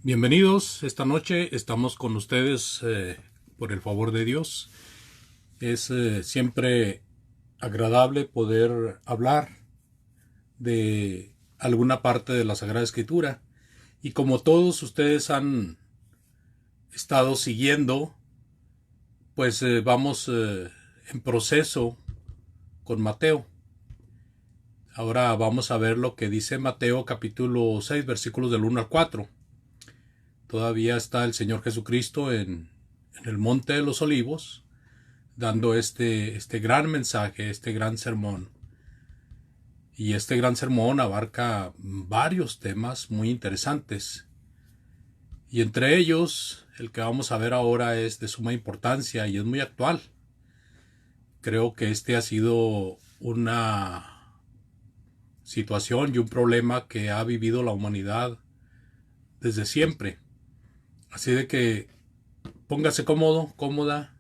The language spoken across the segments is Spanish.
Bienvenidos, esta noche estamos con ustedes por el favor de Dios. Es siempre agradable poder hablar de alguna parte de la Sagrada Escritura. Y como todos ustedes han estado siguiendo, pues vamos en proceso con Mateo. Ahora vamos a ver lo que dice Mateo capítulo 6, versículos del 1 al 4. Todavía está el Señor Jesucristo en el Monte de los Olivos, dando este gran mensaje, este gran sermón. Y este gran sermón abarca varios temas muy interesantes. Y entre ellos, el que vamos a ver ahora es de suma importancia y es muy actual. Creo que este ha sido una situación y un problema que ha vivido la humanidad desde siempre. Así de que póngase cómodo, cómoda,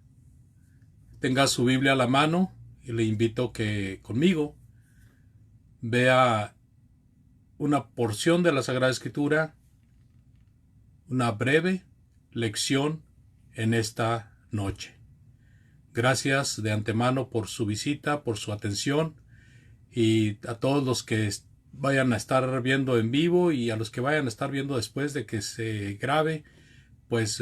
tenga su Biblia a la mano y le invito que conmigo vea una porción de la Sagrada Escritura, una breve lección en esta noche. Gracias de antemano por su visita, por su atención, y a todos los que vayan a estar viendo en vivo y a los que vayan a estar viendo después de que se grabe, pues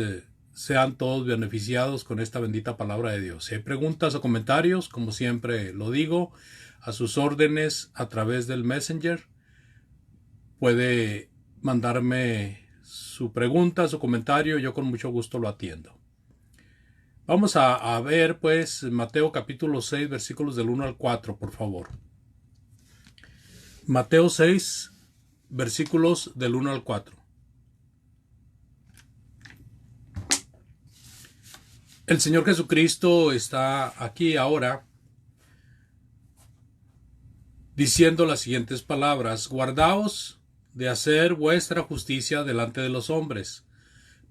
sean todos beneficiados con esta bendita palabra de Dios. Si hay preguntas o comentarios, como siempre lo digo, a sus órdenes a través del Messenger. Puede mandarme su pregunta, su comentario, yo con mucho gusto lo atiendo. Vamos a ver pues Mateo capítulo 6, versículos del 1 al 4, por favor. Mateo 6, versículos del 1 al 4. El Señor Jesucristo está aquí ahora diciendo las siguientes palabras: guardaos de hacer vuestra justicia delante de los hombres,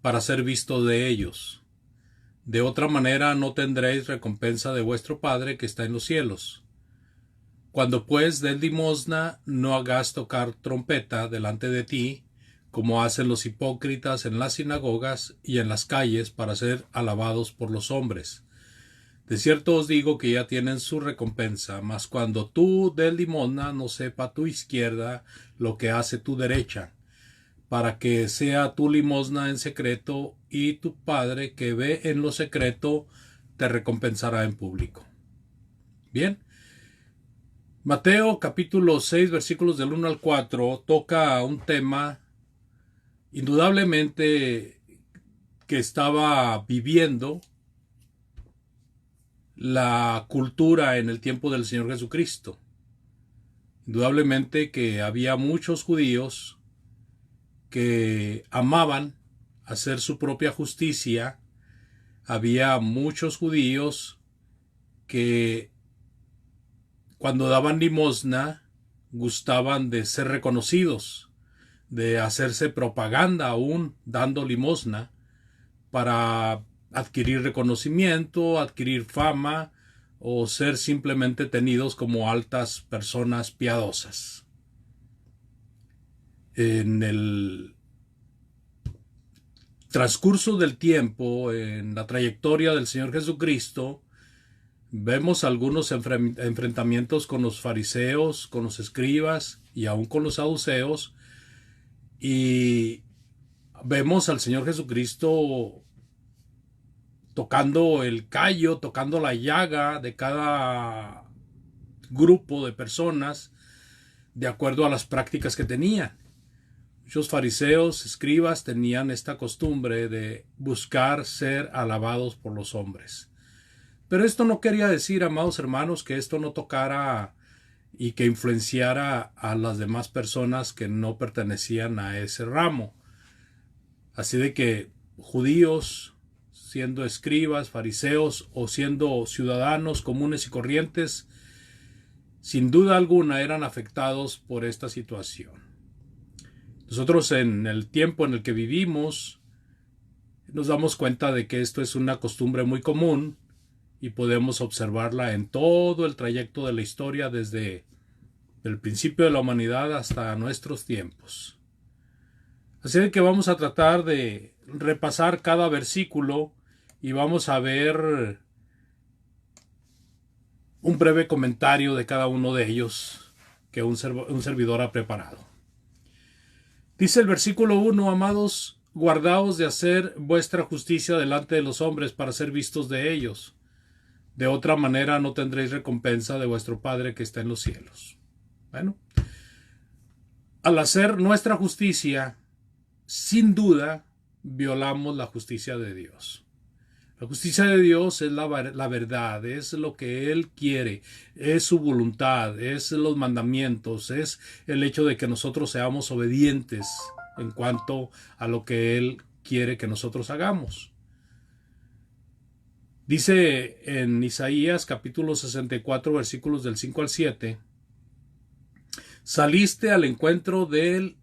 para ser visto de ellos. De otra manera no tendréis recompensa de vuestro Padre que está en los cielos. Cuando pues des limosna, no hagas tocar trompeta delante de ti, como hacen los hipócritas en las sinagogas y en las calles para ser alabados por los hombres. De cierto os digo que ya tienen su recompensa, mas cuando tú des limosna, no sepa tu izquierda lo que hace tu derecha, para que sea tu limosna en secreto, y tu Padre que ve en lo secreto te recompensará en público. Bien. Mateo capítulo 6, versículos del 1 al 4 toca un tema indudablemente que estaba viviendo la cultura en el tiempo del Señor Jesucristo. Indudablemente que había muchos judíos que amaban hacer su propia justicia. Había muchos judíos que cuando daban limosna gustaban de ser reconocidos, de hacerse propaganda aún dando limosna para adquirir reconocimiento, adquirir fama o ser simplemente tenidos como altas personas piadosas. En el transcurso del tiempo, en la trayectoria del Señor Jesucristo, vemos algunos enfrentamientos con los fariseos, con los escribas y aún con los saduceos, y vemos al Señor Jesucristo tocando el callo, tocando la llaga de cada grupo de personas de acuerdo a las prácticas que tenían. Muchos fariseos, escribas tenían esta costumbre de buscar ser alabados por los hombres. Pero esto no quería decir, amados hermanos, que esto no tocara y que influenciara a las demás personas que no pertenecían a ese ramo. Así de que judíos, siendo escribas, fariseos o siendo ciudadanos comunes y corrientes, sin duda alguna eran afectados por esta situación. Nosotros en el tiempo en el que vivimos nos damos cuenta de que esto es una costumbre muy común y podemos observarla en todo el trayecto de la historia desde el principio de la humanidad hasta nuestros tiempos. Así de que vamos a tratar de repasar cada versículo y vamos a ver un breve comentario de cada uno de ellos que un servidor ha preparado. Dice el versículo 1: Amados, guardaos de hacer vuestra justicia delante de los hombres para ser vistos de ellos. De otra manera no tendréis recompensa de vuestro Padre que está en los cielos. Bueno, al hacer nuestra justicia, sin duda, violamos la justicia de Dios. La justicia de Dios es la verdad, es lo que Él quiere, es su voluntad, es los mandamientos, es el hecho de que nosotros seamos obedientes en cuanto a lo que Él quiere que nosotros hagamos. Dice en Isaías capítulo 64 versículos del 5 al 7: Saliste al encuentro del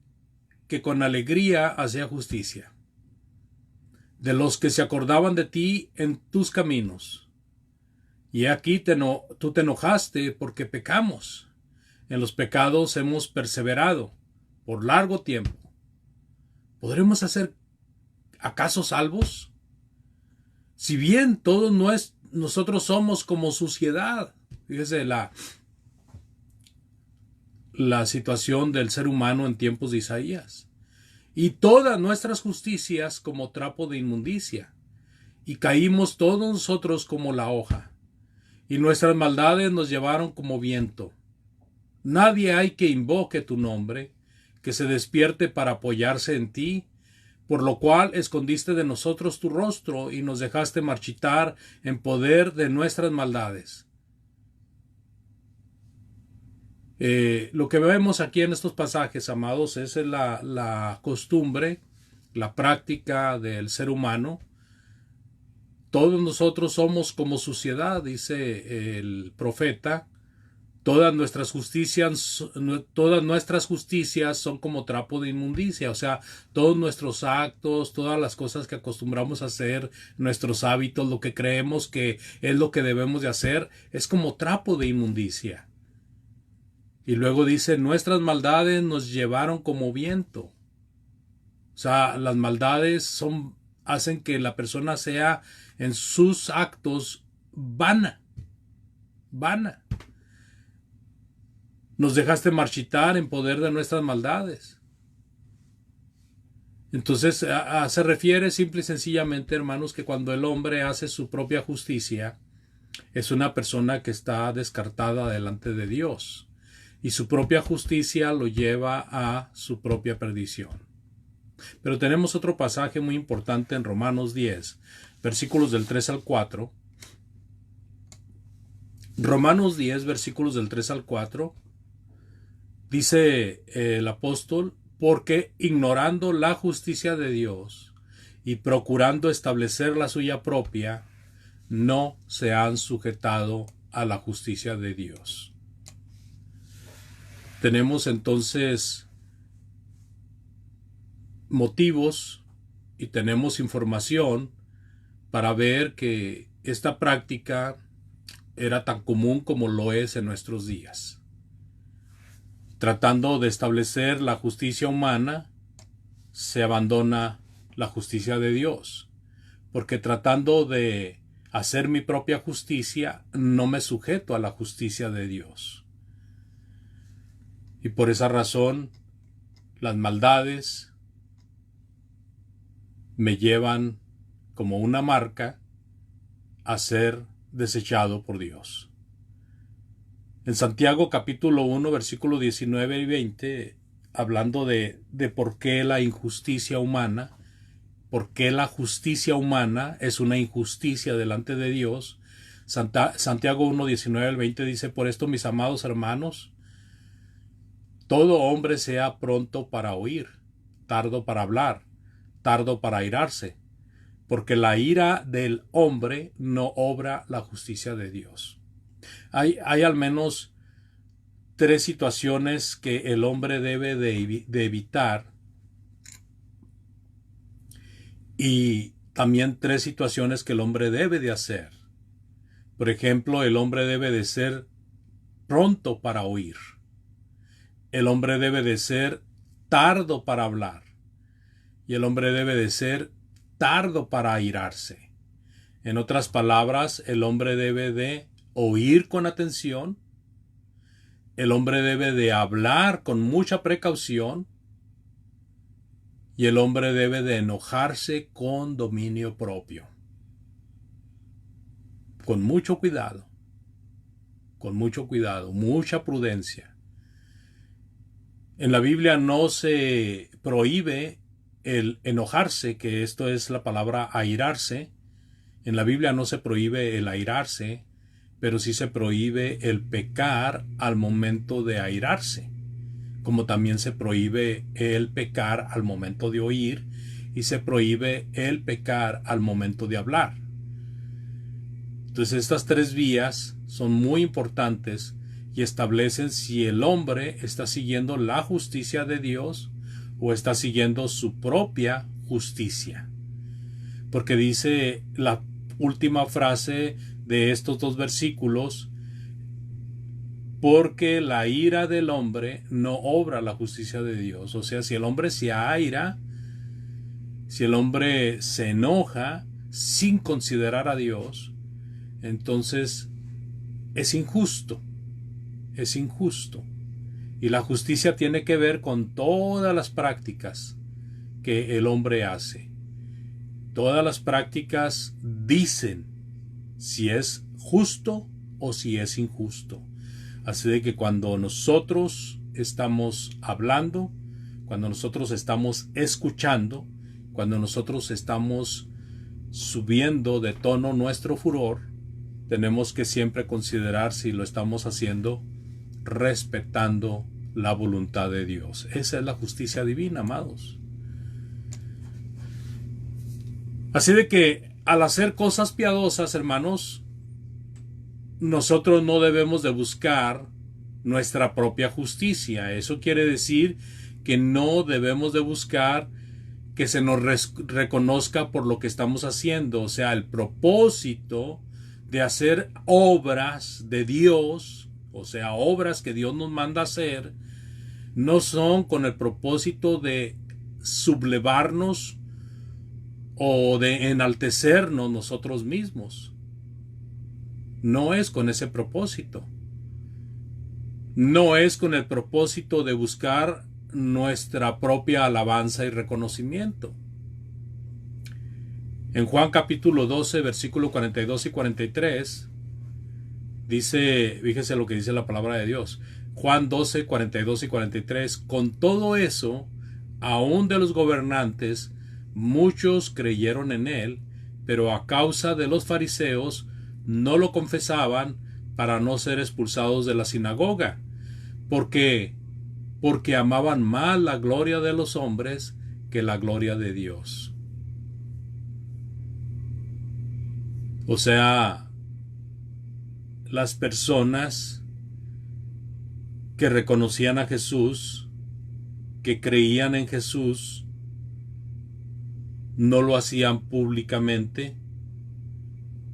que con alegría hacía justicia, de los que se acordaban de ti en tus caminos. Y aquí tú te enojaste porque pecamos. En los pecados hemos perseverado por largo tiempo. ¿Podremos hacer acaso salvos? Si bien todos nosotros somos como suciedad. Fíjese la situación del ser humano en tiempos de Isaías. Y todas nuestras justicias como trapo de inmundicia. Y caímos todos nosotros como la hoja. Y nuestras maldades nos llevaron como viento. Nadie hay que invoque tu nombre, que se despierte para apoyarse en ti, por lo cual escondiste de nosotros tu rostro y nos dejaste marchitar en poder de nuestras maldades. Lo que vemos aquí en estos pasajes, amados, es la costumbre, la práctica del ser humano. Todos nosotros somos como suciedad, dice el profeta. Todas nuestras justicias son como trapo de inmundicia, o sea, todos nuestros actos, todas las cosas que acostumbramos a hacer, nuestros hábitos, lo que creemos que es lo que debemos de hacer, es como trapo de inmundicia. Y luego dice: nuestras maldades nos llevaron como viento. O sea, las maldades hacen que la persona sea en sus actos vana. Nos dejaste marchitar en poder de nuestras maldades. Entonces se refiere simple y sencillamente, hermanos, que cuando el hombre hace su propia justicia, es una persona que está descartada delante de Dios. Y su propia justicia lo lleva a su propia perdición. Pero tenemos otro pasaje muy importante en Romanos 10, versículos del 3 al 4. Romanos 10, versículos del 3 al 4. Dice el apóstol: porque ignorando la justicia de Dios y procurando establecer la suya propia, no se han sujetado a la justicia de Dios. Tenemos entonces motivos y tenemos información para ver que esta práctica era tan común como lo es en nuestros días. Tratando de establecer la justicia humana, se abandona la justicia de Dios, porque tratando de hacer mi propia justicia, no me sujeto a la justicia de Dios. Y por esa razón, las maldades me llevan como una marca a ser desechado por Dios. En Santiago capítulo 1, versículos 19 y 20, hablando de por qué la injusticia humana, por qué la justicia humana es una injusticia delante de Dios, Santiago 1, 19 al 20 dice: por esto, mis amados hermanos, todo hombre sea pronto para oír, tardo para hablar, tardo para airarse, porque la ira del hombre no obra la justicia de Dios. Hay al menos 3 situaciones que el hombre debe de evitar, y también 3 situaciones que el hombre debe de hacer. Por ejemplo, el hombre debe de ser pronto para oír. El hombre debe de ser tardo para hablar. y el hombre debe de ser tardo para airarse. En otras palabras, el hombre debe de oír con atención, el hombre debe de hablar con mucha precaución y el hombre debe de enojarse con dominio propio. Con mucho cuidado, mucha prudencia. En la Biblia no se prohíbe el enojarse, que esto es la palabra airarse. En la Biblia no se prohíbe el airarse, pero sí se prohíbe el pecar al momento de airarse, como también se prohíbe el pecar al momento de oír y se prohíbe el pecar al momento de hablar. Entonces estas tres vías son muy importantes y establecen si el hombre está siguiendo la justicia de Dios o está siguiendo su propia justicia. Porque dice la última frase de estos dos versículos: porque la ira del hombre no obra la justicia de Dios. O sea, si el hombre se aira, si el hombre se enoja sin considerar a Dios, entonces es injusto. Es injusto. Y la justicia tiene que ver con todas las prácticas que el hombre hace. Todas las prácticas dicen si es justo o si es injusto. Así de que cuando nosotros estamos hablando, cuando nosotros estamos escuchando, cuando nosotros estamos subiendo de tono nuestro furor, tenemos que siempre considerar si lo estamos haciendo respetando la voluntad de Dios. Esa es la justicia divina, amados. Así de que al hacer cosas piadosas, hermanos, nosotros no debemos de buscar nuestra propia justicia. Eso quiere decir que no debemos de buscar que se nos reconozca por lo que estamos haciendo. O sea, el propósito de hacer obras de Dios, o sea, obras que Dios nos manda hacer, no son con el propósito de sublevarnos o de enaltecernos nosotros mismos. No es con ese propósito. No es con el propósito de buscar nuestra propia alabanza y reconocimiento. En Juan capítulo 12, versículos 42 y 43, dice, fíjese lo que dice la palabra de Dios. Juan 12, 42 y 43, con todo eso, aún de los gobernantes, muchos creyeron en él, pero a causa de los fariseos no lo confesaban para no ser expulsados de la sinagoga. ¿Por qué? Porque amaban más la gloria de los hombres que la gloria de Dios. O sea, las personas que reconocían a Jesús, que creían en Jesús, no lo hacían públicamente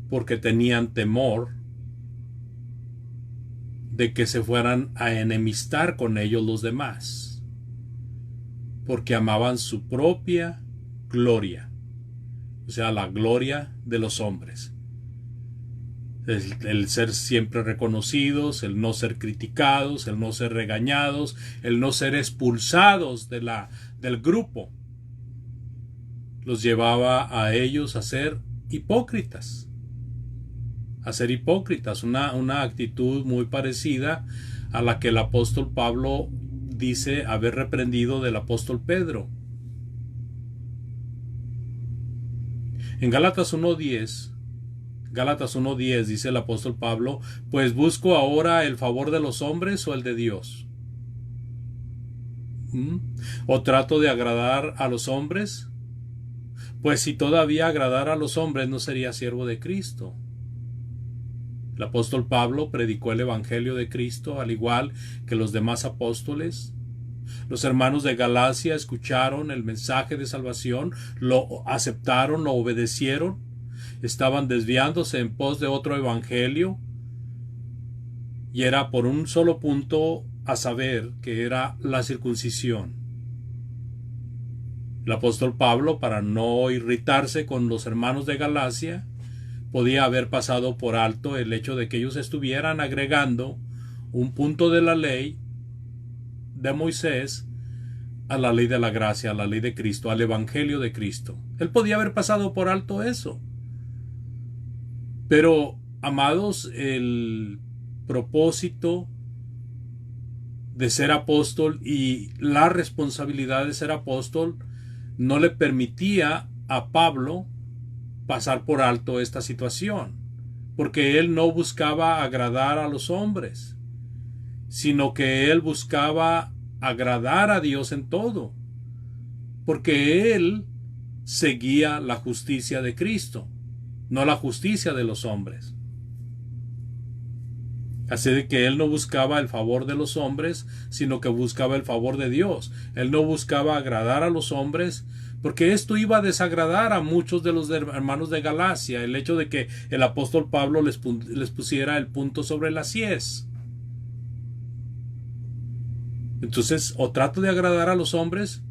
porque tenían temor de que se fueran a enemistar con ellos los demás, porque amaban su propia gloria, o sea, la gloria de los hombres. El ser siempre reconocidos, el no ser criticados, el no ser regañados, el no ser expulsados del grupo, los llevaba a ellos a ser hipócritas. Una actitud muy parecida a la que el apóstol Pablo dice haber reprendido del apóstol Pedro. En Gálatas 1:10 dice el apóstol Pablo: pues busco ahora el favor de los hombres o el de Dios. ¿O trato de agradar a los hombres? Pues si todavía agradara a los hombres, no sería siervo de Cristo. El apóstol Pablo predicó el evangelio de Cristo al igual que los demás apóstoles. Los hermanos de Galacia escucharon el mensaje de salvación, lo aceptaron, lo obedecieron. Estaban desviándose en pos de otro evangelio, y era por un solo punto, a saber, que era la circuncisión. El apóstol Pablo, para no irritarse con los hermanos de Galacia, podía haber pasado por alto el hecho de que ellos estuvieran agregando un punto de la ley de Moisés a la ley de la gracia, a la ley de Cristo, al evangelio de Cristo. Él podía haber pasado por alto eso. Pero, amados, el propósito de ser apóstol y la responsabilidad de ser apóstol no le permitía a Pablo pasar por alto esta situación, porque él no buscaba agradar a los hombres, sino que él buscaba agradar a Dios en todo, porque él seguía la justicia de Cristo, no la justicia de los hombres. Así de que él no buscaba el favor de los hombres, sino que buscaba el favor de Dios. Él no buscaba agradar a los hombres, porque esto iba a desagradar a muchos de los hermanos de Galacia, el hecho de que el apóstol Pablo les pusiera el punto sobre las íes. Entonces, o trato de agradar a los hombres,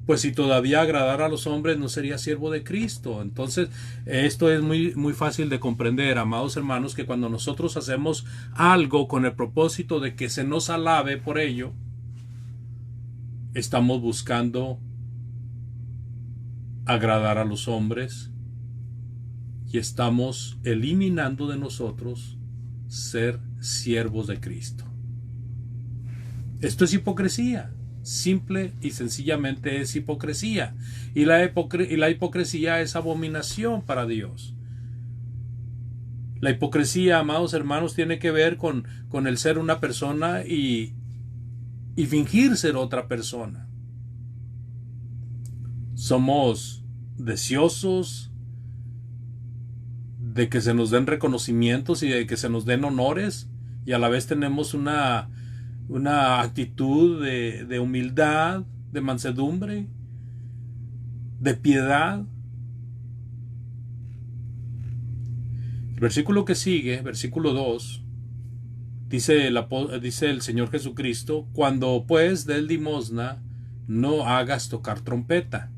pues si todavía agradar a los hombres no sería siervo de Cristo. Entonces, esto es muy fácil de comprender, amados hermanos, que cuando nosotros hacemos algo con el propósito de que se nos alabe por ello, estamos buscando agradar a los hombres y estamos eliminando de nosotros ser siervos de Cristo. Esto es hipocresía. Simple y sencillamente es hipocresía. Y la hipocresía es abominación para Dios. La hipocresía, amados hermanos, tiene que ver con el ser una persona y fingir ser otra persona. Somos deseosos de que se nos den reconocimientos y de que se nos den honores, y a la vez tenemos una actitud de humildad, de mansedumbre, de piedad. El versículo que sigue, versículo 2, dice el Señor Jesucristo: cuando pues des limosna, no hagas tocar trompeta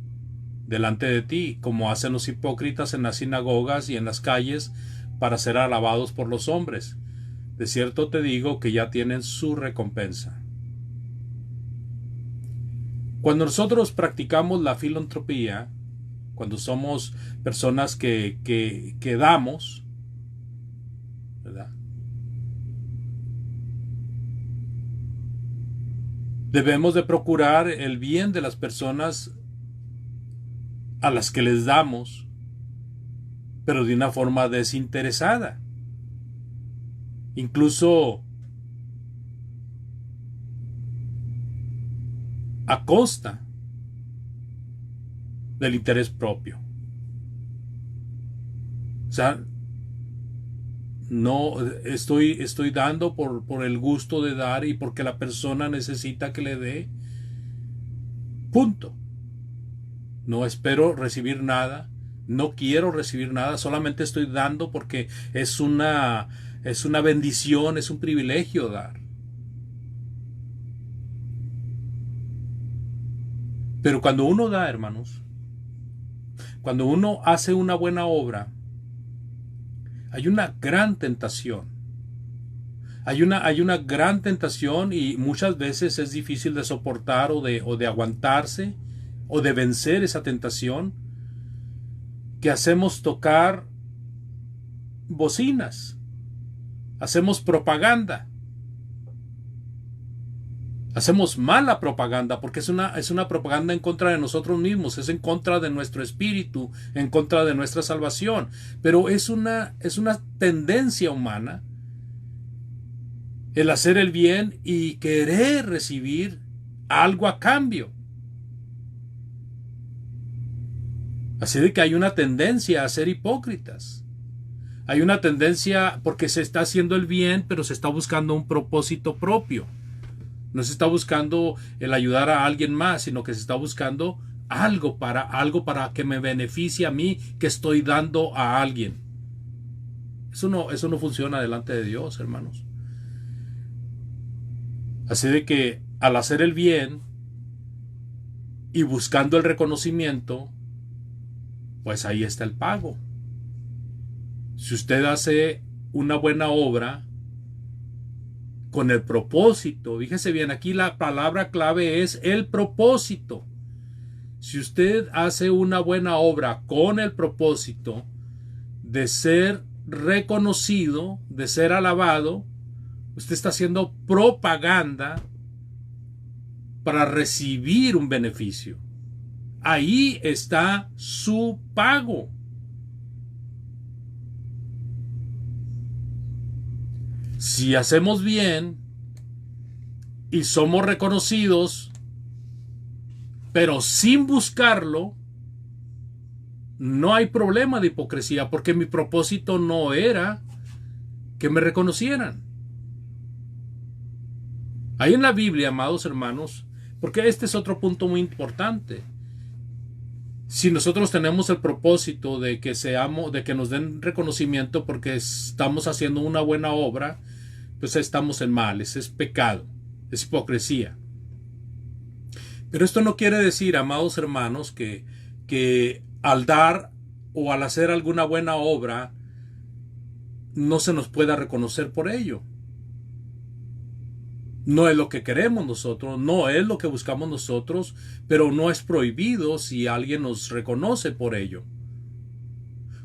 delante de ti, como hacen los hipócritas en las sinagogas y en las calles, para ser alabados por los hombres. De cierto te digo que ya tienen su recompensa. Cuando nosotros practicamos la filantropía, cuando somos personas que damos, ¿verdad?, debemos de procurar el bien de las personas a las que les damos, pero de una forma desinteresada. Incluso a costa del interés propio. O sea, no estoy dando por el gusto de dar y porque la persona necesita que le dé. Punto. No espero recibir nada, no quiero recibir nada, solamente estoy dando porque es una bendición, es un privilegio dar. Pero cuando uno da, hermanos, cuando uno hace una buena obra, hay una gran tentación. Hay una gran tentación, y muchas veces es difícil de soportar o de aguantarse o de vencer esa tentación, que hacemos tocar bocinas, hacemos propaganda, hacemos mala propaganda, porque es una propaganda en contra de nosotros mismos, es en contra de nuestro espíritu, en contra de nuestra salvación. Pero es una tendencia humana el hacer el bien y querer recibir algo a cambio. Así de que hay una tendencia a ser hipócritas. Hay una tendencia porque se está haciendo el bien, pero se está buscando un propósito propio. No se está buscando el ayudar a alguien más, sino que se está buscando algo para que me beneficie a mí, que estoy dando a alguien. Eso no funciona delante de Dios, hermanos. Así de que al hacer el bien, y buscando el reconocimiento, pues ahí está el pago. Si usted hace una buena obra con el propósito, fíjese bien, aquí la palabra clave es el propósito. Si usted hace una buena obra con el propósito de ser reconocido, de ser alabado, usted está haciendo propaganda para recibir un beneficio. Ahí está su pago. Si hacemos bien y somos reconocidos, pero sin buscarlo, no hay problema de hipocresía, porque mi propósito no era que me reconocieran. Ahí en la Biblia, amados hermanos, porque este es otro punto muy importante. Si nosotros tenemos el propósito de que nos den reconocimiento porque estamos haciendo una buena obra, pues estamos en males, es pecado, es hipocresía. Pero esto no quiere decir, amados hermanos, que al dar o al hacer alguna buena obra no se nos pueda reconocer por ello. No es lo que queremos nosotros, no es lo que buscamos nosotros, pero no es prohibido si alguien nos reconoce por ello.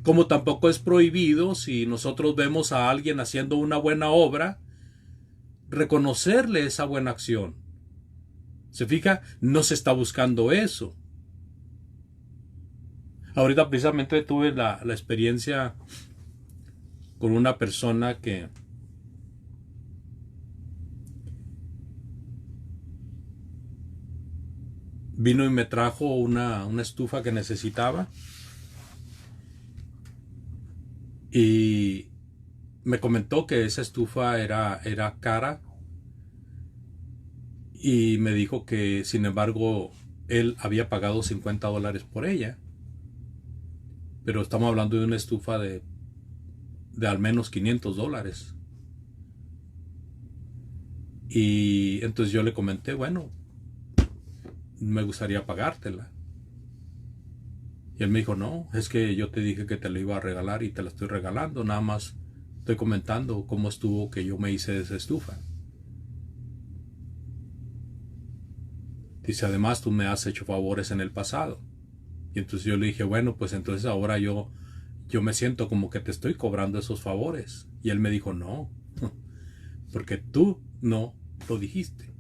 Como tampoco es prohibido si nosotros vemos a alguien haciendo una buena obra, reconocerle esa buena acción. ¿Se fija? No se está buscando eso. Ahorita precisamente tuve la experiencia con una persona que vino y me trajo una estufa que necesitaba y me comentó que esa estufa era cara y me dijo que sin embargo él había pagado $50 por ella, pero estamos hablando de una estufa de al menos $500. Y entonces yo le comenté, bueno, me gustaría pagártela. Y él me dijo, no, es que yo te dije que te la iba a regalar y te la estoy regalando, nada más estoy comentando cómo estuvo que yo me hice de esa estufa. Dice, además tú me has hecho favores en el pasado. Y entonces yo le dije, bueno, pues entonces ahora yo me siento como que te estoy cobrando esos favores. Y él me dijo, no, porque tú no lo dijiste,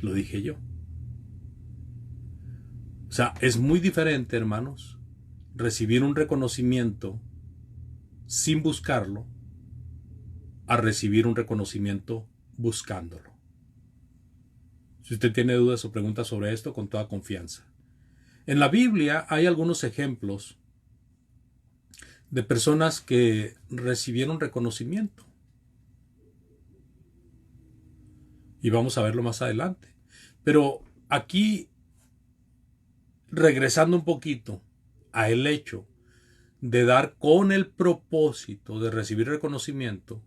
lo dije yo. O sea, es muy diferente, hermanos, recibir un reconocimiento sin buscarlo a recibir un reconocimiento buscándolo. Si usted tiene dudas o preguntas sobre esto, con toda confianza. En la Biblia hay algunos ejemplos de personas que recibieron reconocimiento. Y vamos a verlo más adelante. Pero aquí, regresando un poquito a el hecho de dar con el propósito de recibir reconocimiento,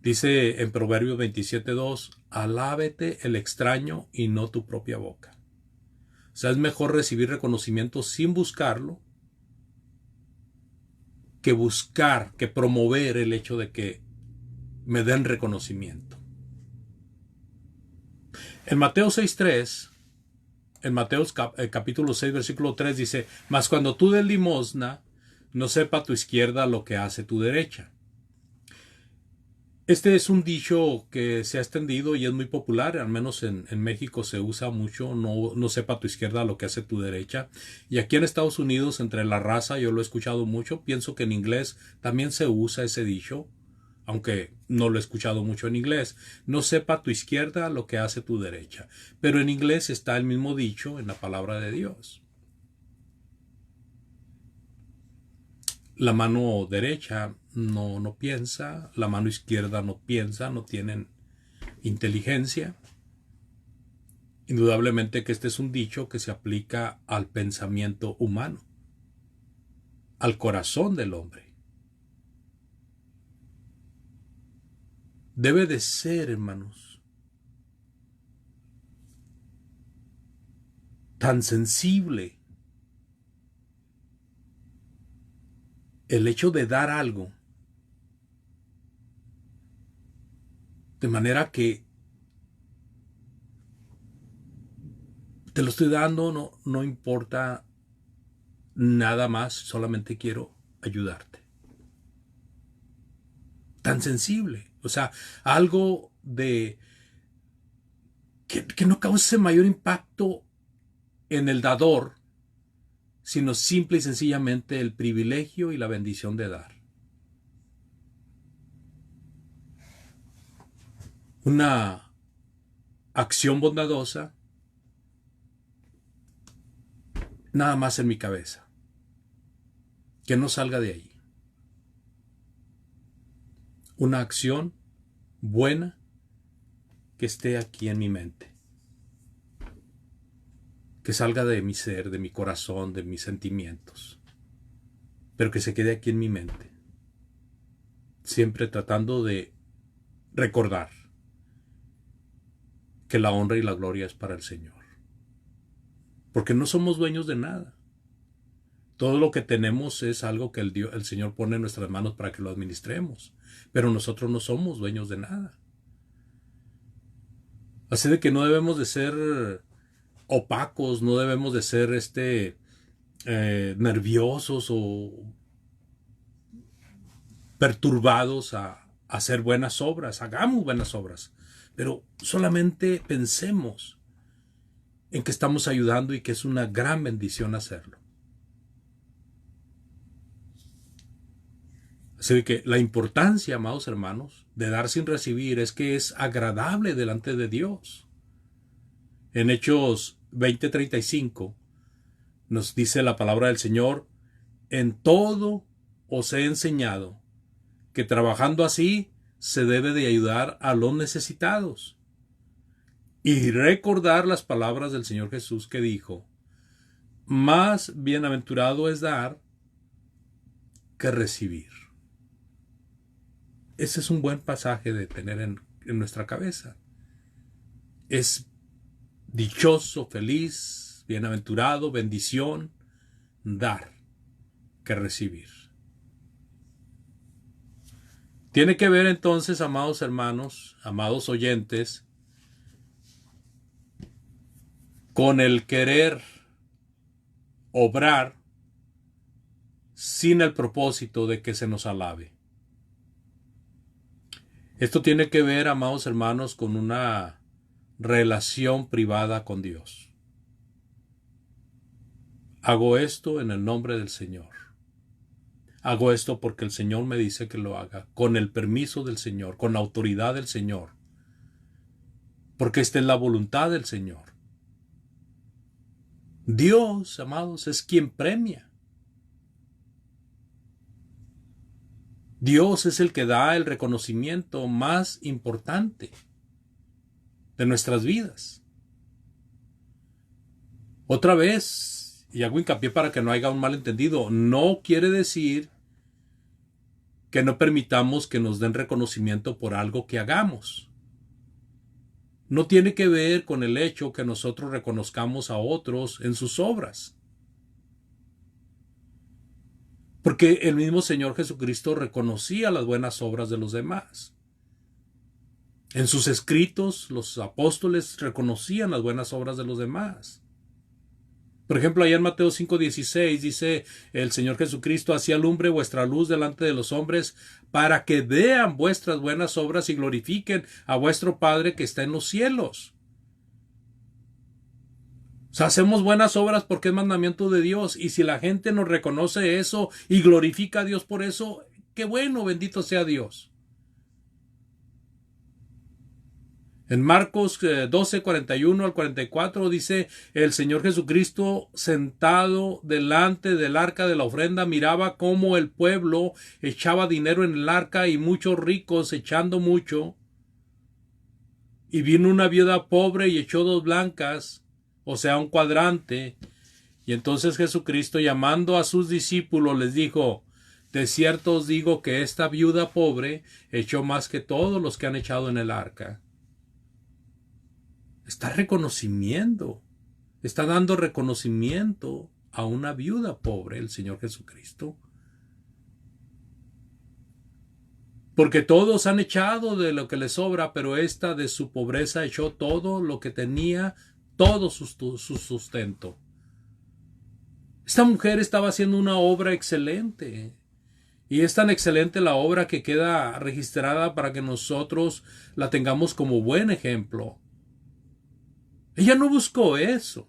dice en Proverbios 27:2, alábete el extraño y no tu propia boca. O sea, es mejor recibir reconocimiento sin buscarlo que buscar, que promover el hecho de que me den reconocimiento. En Mateo 6:3, en Mateo capítulo 6, versículo 3 dice, mas cuando tú des limosna, no sepa tu izquierda lo que hace tu derecha. Este es un dicho que se ha extendido y es muy popular, al menos en México se usa mucho, no sepa tu izquierda lo que hace tu derecha. Y aquí en Estados Unidos, entre la raza, yo lo he escuchado mucho, pienso que en inglés también se usa ese dicho, aunque no lo he escuchado mucho en inglés. No sepa tu izquierda lo que hace tu derecha. Pero en inglés está el mismo dicho en la palabra de Dios. La mano derecha no piensa, la mano izquierda no piensa, no tienen inteligencia. Indudablemente que este es un dicho que se aplica al pensamiento humano, al corazón del hombre. Debe de ser, hermanos, tan sensible el hecho de dar algo, de manera que te lo estoy dando, no importa nada más, solamente quiero ayudarte. Tan sensible, o sea, algo de que no cause mayor impacto en el dador, sino simple y sencillamente el privilegio y la bendición de dar. Una acción bondadosa nada más en mi cabeza, que no salga de ahí. Una acción buena que esté aquí en mi mente, que salga de mi ser, de mi corazón, de mis sentimientos, pero que se quede aquí en mi mente, siempre tratando de recordar que la honra y la gloria es para el Señor, porque no somos dueños de nada. Todo lo que tenemos es algo que el Señor pone en nuestras manos para que lo administremos, pero nosotros no somos dueños de nada. Así de que no debemos de ser opacos, no debemos de ser nerviosos o perturbados a hacer buenas obras. Hagamos buenas obras, pero solamente pensemos en que estamos ayudando y que es una gran bendición hacerlo. Así que la importancia, amados hermanos, de dar sin recibir es que es agradable delante de Dios. En Hechos 20:35 nos dice la palabra del Señor: en todo os he enseñado que trabajando así se debe de ayudar a los necesitados. Y recordar las palabras del Señor Jesús que dijo: más bienaventurado es dar que recibir. Ese es un buen pasaje de tener en nuestra cabeza. Es dichoso, feliz, bienaventurado, bendición, dar que recibir. Tiene que ver entonces, amados hermanos, amados oyentes, con el querer obrar sin el propósito de que se nos alabe. Esto tiene que ver, amados hermanos, con una relación privada con Dios. Hago esto en el nombre del Señor. Hago esto porque el Señor me dice que lo haga, con el permiso del Señor, con la autoridad del Señor, porque esta es la voluntad del Señor. Dios, amados, es quien premia. Dios es el que da el reconocimiento más importante de nuestras vidas. Otra vez, y hago hincapié para que no haya un malentendido, no quiere decir que no permitamos que nos den reconocimiento por algo que hagamos. No tiene que ver con el hecho que nosotros reconozcamos a otros en sus obras. Porque el mismo Señor Jesucristo reconocía las buenas obras de los demás. En sus escritos, los apóstoles reconocían las buenas obras de los demás. Por ejemplo, allá en Mateo 5:16 dice el Señor Jesucristo: así alumbre vuestra luz delante de los hombres, para que vean vuestras buenas obras y glorifiquen a vuestro Padre que está en los cielos. O sea, hacemos buenas obras porque es mandamiento de Dios, y si la gente nos reconoce eso y glorifica a Dios por eso, qué bueno, bendito sea Dios. En Marcos 12:41 al 44 dice: el Señor Jesucristo, sentado delante del arca de la ofrenda, miraba cómo el pueblo echaba dinero en el arca y muchos ricos echando mucho. Y vino una viuda pobre y echó 2 blancas, o sea, un cuadrante. Y entonces Jesucristo, llamando a sus discípulos, les dijo: de cierto os digo que esta viuda pobre echó más que todos los que han echado en el arca. Está reconociendo Está dando reconocimiento a una viuda pobre, el Señor Jesucristo. Porque todos han echado de lo que les sobra, pero esta de su pobreza echó todo lo que tenía, todo su sustento. Esta mujer estaba haciendo una obra excelente. Y es tan excelente la obra que queda registrada para que nosotros la tengamos como buen ejemplo. Ella no buscó eso.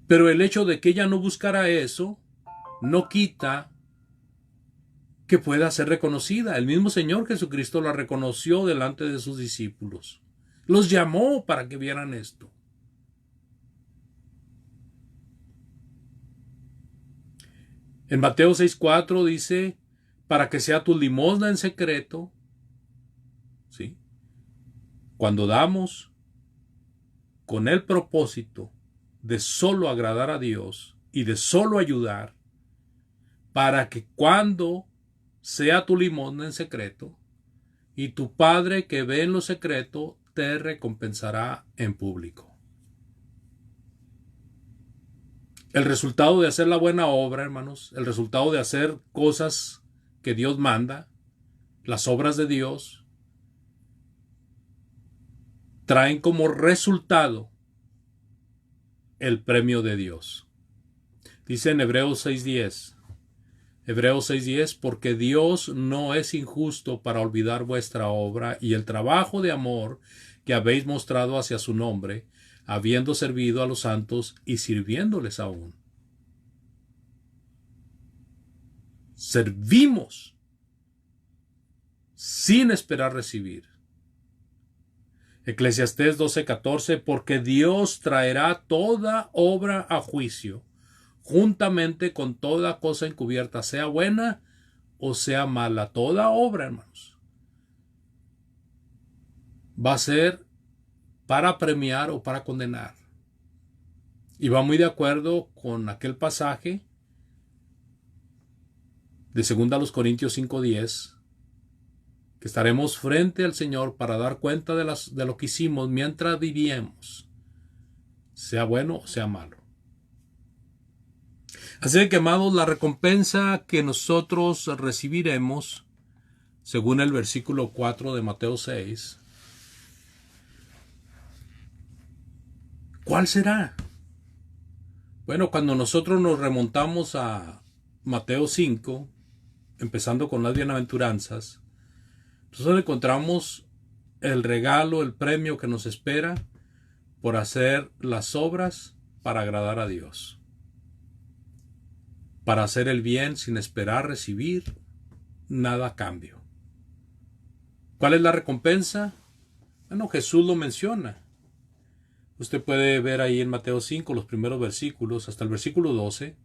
Pero el hecho de que ella no buscara eso no quita que pueda ser reconocida. El mismo Señor Jesucristo la reconoció delante de sus discípulos. Los llamó para que vieran esto. En Mateo 6:4 dice, para que sea tu limosna en secreto, ¿sí? Cuando damos con el propósito de solo agradar a Dios y de solo ayudar, para que cuando sea tu limosna en secreto, y tu Padre que ve en lo secreto te recompensará en público. El resultado de hacer la buena obra, hermanos, el resultado de hacer cosas que Dios manda, las obras de Dios, traen como resultado el premio de Dios. Dice en Hebreos 6:10, porque Dios no es injusto para olvidar vuestra obra y el trabajo de amor que habéis mostrado hacia su nombre, habiendo servido a los santos y sirviéndoles aún. Servimos sin esperar recibir. Eclesiastés 12:14, porque Dios traerá toda obra a juicio, juntamente con toda cosa encubierta, sea buena o sea mala. Toda obra, hermanos, va a ser para premiar o para condenar. Y va muy de acuerdo con aquel pasaje de 2 Corintios 5:10, que estaremos frente al Señor para dar cuenta de lo que hicimos mientras vivíamos, sea bueno o sea malo. Así que, amados, la recompensa que nosotros recibiremos, según el versículo 4 de Mateo 6, ¿cuál será? Bueno, cuando nosotros nos remontamos a Mateo 5, empezando con las bienaventuranzas, nosotros encontramos el regalo, el premio que nos espera por hacer las obras para agradar a Dios, para hacer el bien sin esperar recibir nada a cambio. ¿Cuál es la recompensa? Bueno, Jesús lo menciona. Usted puede ver ahí en Mateo 5 los primeros versículos, hasta el versículo 12.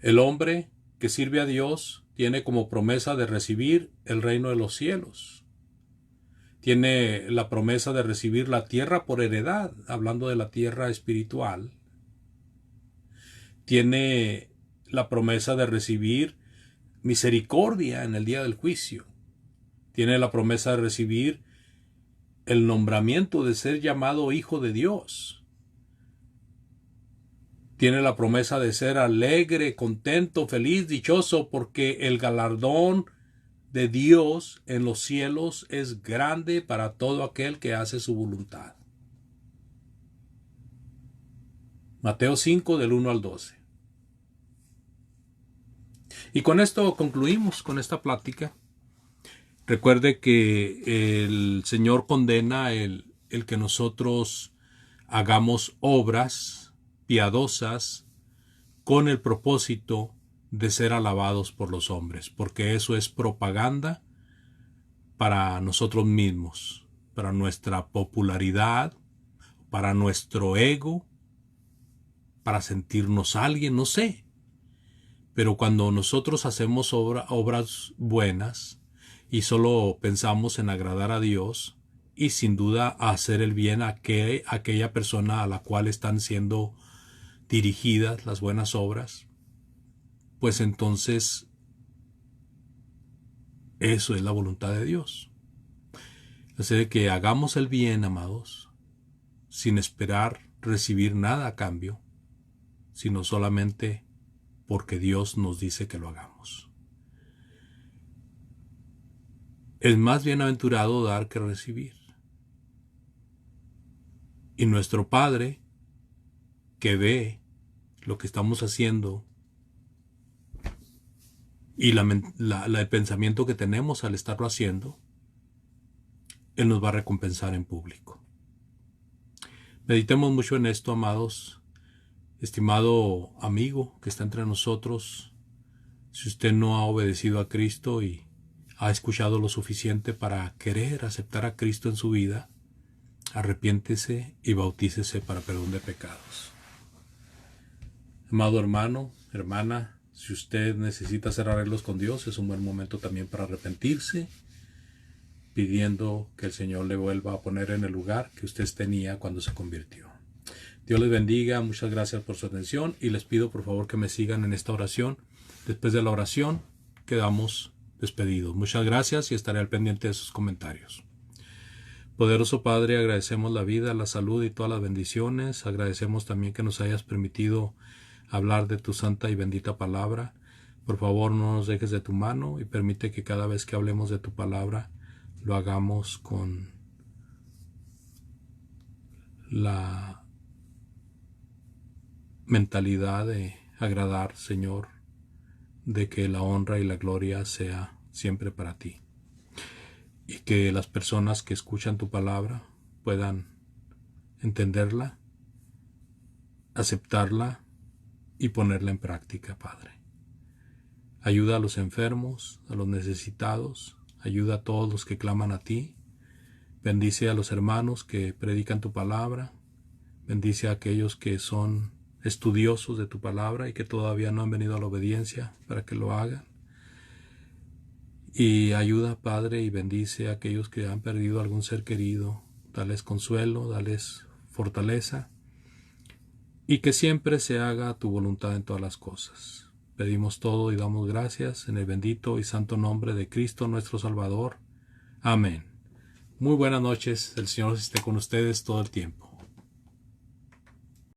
El hombre que sirve a Dios tiene como promesa de recibir el reino de los cielos. Tiene la promesa de recibir la tierra por heredad, hablando de la tierra espiritual. Tiene la promesa de recibir misericordia en el día del juicio. Tiene la promesa de recibir el nombramiento de ser llamado hijo de Dios. Tiene la promesa de ser alegre, contento, feliz, dichoso, porque el galardón de Dios en los cielos es grande para todo aquel que hace su voluntad. Mateo 5 del 1 al 12. Y con esto concluimos con esta plática. Recuerde que el Señor condena el que nosotros hagamos obras piadosas con el propósito de ser alabados por los hombres, porque eso es propaganda para nosotros mismos, para nuestra popularidad, para nuestro ego, para sentirnos alguien, no sé. Pero cuando nosotros hacemos obras buenas y solo pensamos en agradar a Dios y sin duda hacer el bien a aquella persona a la cual están siendo dirigidas las buenas obras, pues entonces eso es la voluntad de Dios. Así que hagamos el bien, amados, sin esperar recibir nada a cambio, sino solamente porque Dios nos dice que lo hagamos. Es más bienaventurado dar que recibir. Y nuestro Padre, que ve lo que estamos haciendo y el pensamiento que tenemos al estarlo haciendo, Él nos va a recompensar en público. Meditemos mucho en esto, amados. Estimado amigo que está entre nosotros, si usted no ha obedecido a Cristo y ha escuchado lo suficiente para querer aceptar a Cristo en su vida, arrepiéntese y bautícese para perdón de pecados. Amado hermano, hermana, si usted necesita hacer arreglos con Dios, es un buen momento también para arrepentirse, pidiendo que el Señor le vuelva a poner en el lugar que usted tenía cuando se convirtió. Dios les bendiga, muchas gracias por su atención y les pido por favor que me sigan en esta oración. Después de la oración quedamos despedidos. Muchas gracias y estaré al pendiente de sus comentarios. Poderoso Padre, agradecemos la vida, la salud y todas las bendiciones. Agradecemos también que nos hayas permitido hablar de tu santa y bendita palabra. Por favor, no nos dejes de tu mano y permite que cada vez que hablemos de tu palabra lo hagamos con la mentalidad de agradar, Señor, de que la honra y la gloria sea siempre para ti. Y que las personas que escuchan tu palabra puedan entenderla, aceptarla y ponerla en práctica, Padre. Ayuda a los enfermos, a los necesitados, ayuda a todos los que claman a ti. Bendice a los hermanos que predican tu palabra. Bendice a aquellos que son estudiosos de tu palabra y que todavía no han venido a la obediencia para que lo hagan. Y ayuda, Padre, y bendice a aquellos que han perdido algún ser querido. Dales consuelo, dales fortaleza y que siempre se haga tu voluntad en todas las cosas. Pedimos todo y damos gracias en el bendito y santo nombre de Cristo nuestro Salvador. Amén. Muy buenas noches. El Señor esté con ustedes todo el tiempo.